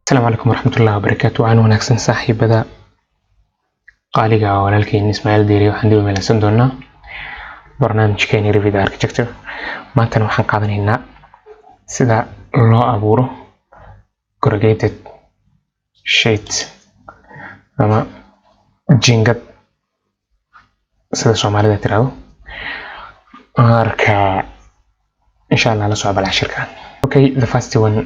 السلام عليكم ورحمة الله وبركاته. أنا وناكسن صاحبada qaaliga ah walaalkeen Ismaaciil Diiri waxaan dib u meelsan doonaa barnaamijkeena Revit Architecture. Maantana waxaan qaadanaynaa sida loo abuuro corrugated sheet ama jingad sida Soomaalida tiraahdo. Marka insha Allah la soo abala shirka. Okay, the first one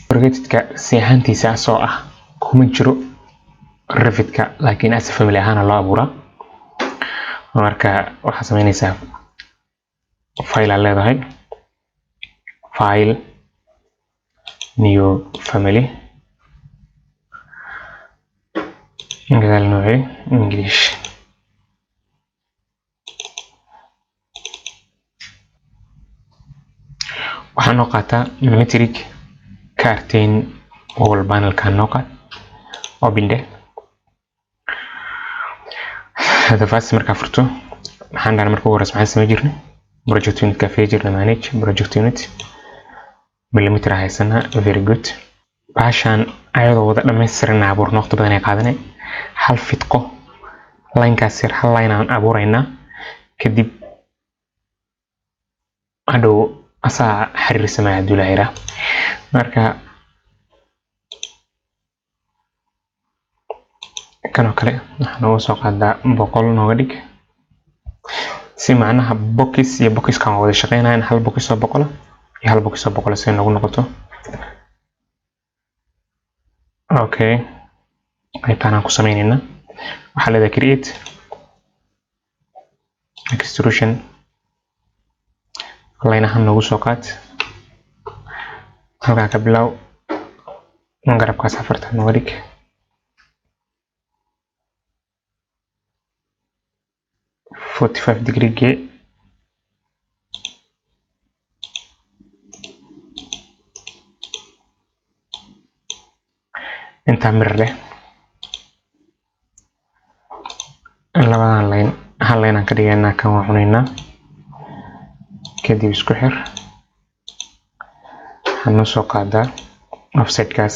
corrugated-ka si ahaantiisa soo ah kuma jiro Revit-ka laakiin as family ahaan loo abuuraa. Marka waxaa sameynaysaa file aan leedahay file new family gadaal nooci English waxaan noo qaataa metric curtain wall panel kan noo qaat open de هذا فاست مركا فرتو waxaan dhaana markuu horeys maxaan sameyn jirnay project unit ka feature manage project unit millimeter haysana very good baashan ayadoo wada dhameystiran abuurno waqti badan ay qaadanay hal fitqo line ka sir hal line aan abuurayna kadib hadhow asaa xiriir sameeya duulaayra marka kan oo kale waxaan ugu soo qaadaa 100 nooga dhig si macnaha box iyo box kan wada shaqeynayaan hal box oo 100 iyo hal box oo 100 si nagu noqoto. Okay, aytaan ku sameeynayna waxa la create extrusion line ahaan nagu soo qaad halka ka bilow garabka safarta nooga dhig $45 degree inta mirle labadan line hal line aan ka dhigaynaa kan waxunaynaa kadib isku xir waxaan soo qaadaa offset kaas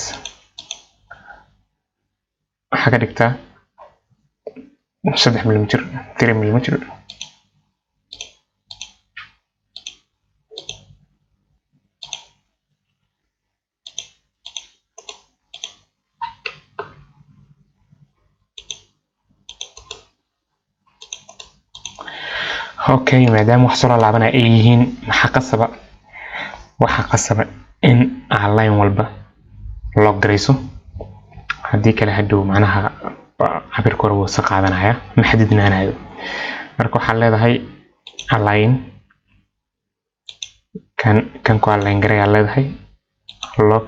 waxa ka dhigtaa 3 mm 3 mm okay maadaama wax soo laabanay ay yihiin waxa qasaba in line walba loo gareyso hadii kale hadhow macnaha cabirka hore wuu qaadanaya ma xadidnaanayo marka waxaan leedahay align kan ku align garay aan leedahay lock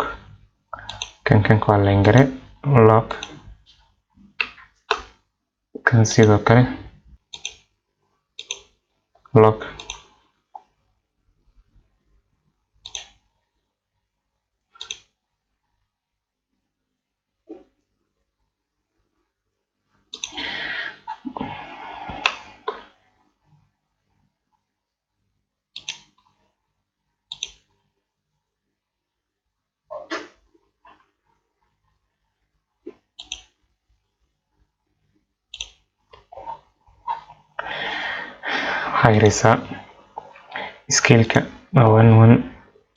kan ku align garay lock kan sidoo kale lock hayrisa scale ka 1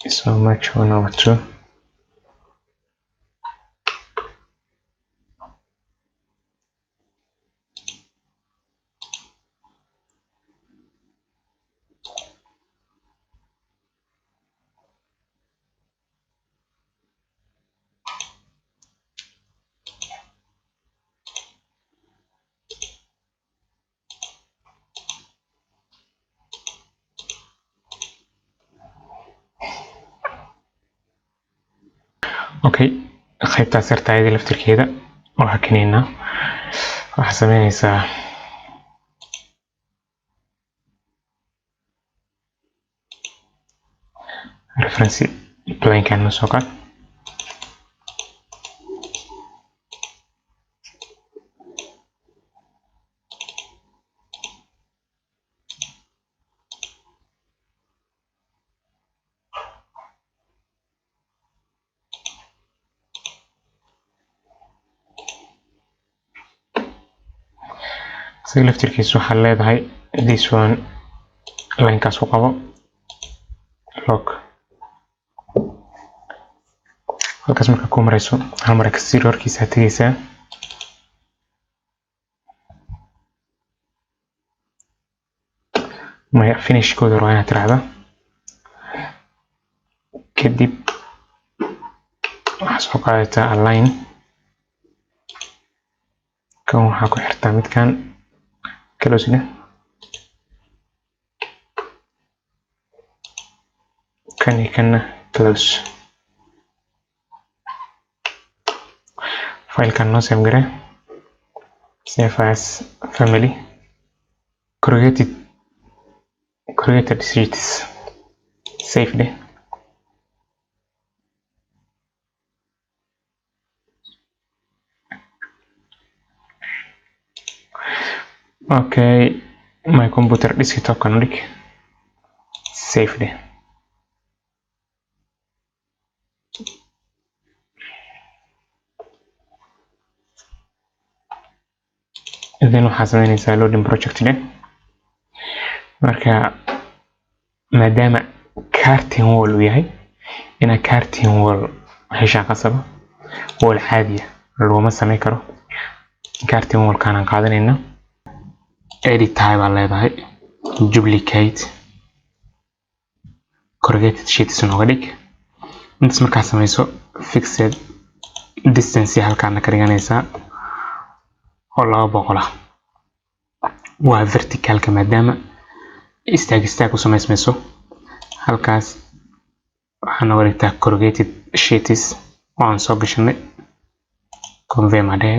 is so much 1/2 okay qaybta sartaayada laftirkeeda waxa keenayna waxa sameynaysaa reference plane kan soo qaad select kiisu waxa leedahay this one line kaas ku qabo lock halkaas marka ku marayso hal mar exterior kiisa tagaysaa ما finish كود روحنا ترعبه كدب حسب قاعدة align كون حاكو حرتامد كان كلوز ده كان يكن كلوز فايل كان نوسم غيره save as family created sheets save ده okay my computer desktop kan dik save ده then waxaa sameynaysaa loading project ده marka maadaama curtain wall uu yahay ina curtain wall heshaa qasaba wall caadiya looma sameyn karo curtain wallkaan qaadanayna edit type baa leedahay duplicate corrugated sheets nooga dhig intaas markaa sameyso fixed distance halkaan ka dhiganaysaa oo 200 ah waa vertical ka maadaama istaag u sameysmayso halkaas waxaan nooga dhigtaa corrugated sheets oo aan soo gashanay convey madee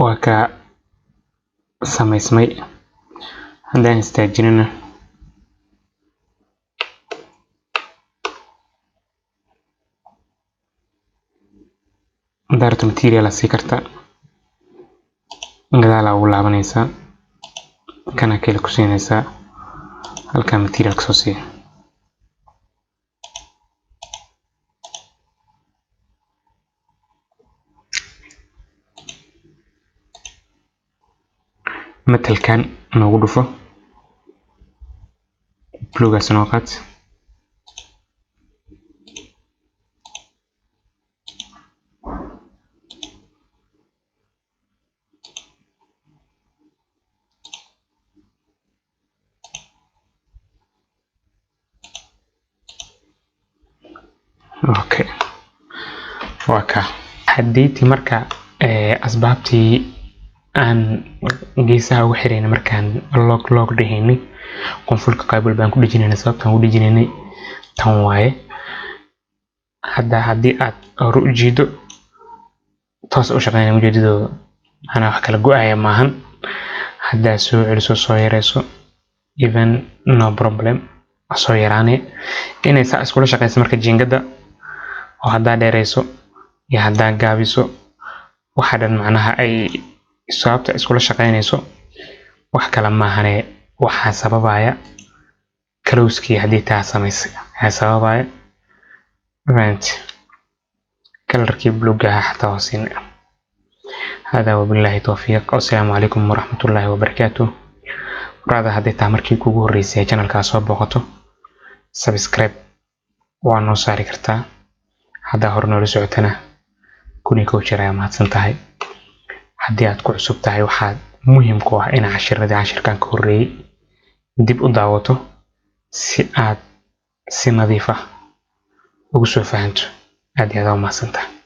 waa ka sameysmay haddaan istaajinana daarto material sii karta gadaal ugu laabanaysaa kana kale ku siinaysaa halka material ka soo sii metalkan noogu dhufo plugaas noo qaad okay waka haddii marka asbaabtii aan geesaha ugu xireyna markaan lock dhahaynay qonfulka qaybul baan ku dhijinayna sababtaan u dhijinaynay tan waaye haddii aad hor u jiido toos u shaqeynaya ujeedadooda ana wax kala go'aya maahan haddaa soo celiso soo yareyso even no problem soo yaraanay inay saa iskula shaqeyso marka jiingada oo haddaa dheereyso iyo haddaa gaabiso waxa dhan macnaha ay sababta iskula shaqeynayso wax kala maahane waxa sababaya close-kii haddii taa samaysay waxa sababaya rent كلركي بلوجها حتى وصين. هذا وبالله توفيق والسلام عليكم ورحمة الله وبركاته. بعد هذا تعمركي كوجو رئيسي channel كاسواب بقطو سبسكرايب وانو ساري كرتا هذا هرنو رسوعتنا كوني كوشرا ما تنتهي حديات كعصب تاعي وحاد مهم كوه إن عشر كان كوري ديب أداوته سي نظيفة وقصو فهمت هذه هذا ما سنتهي.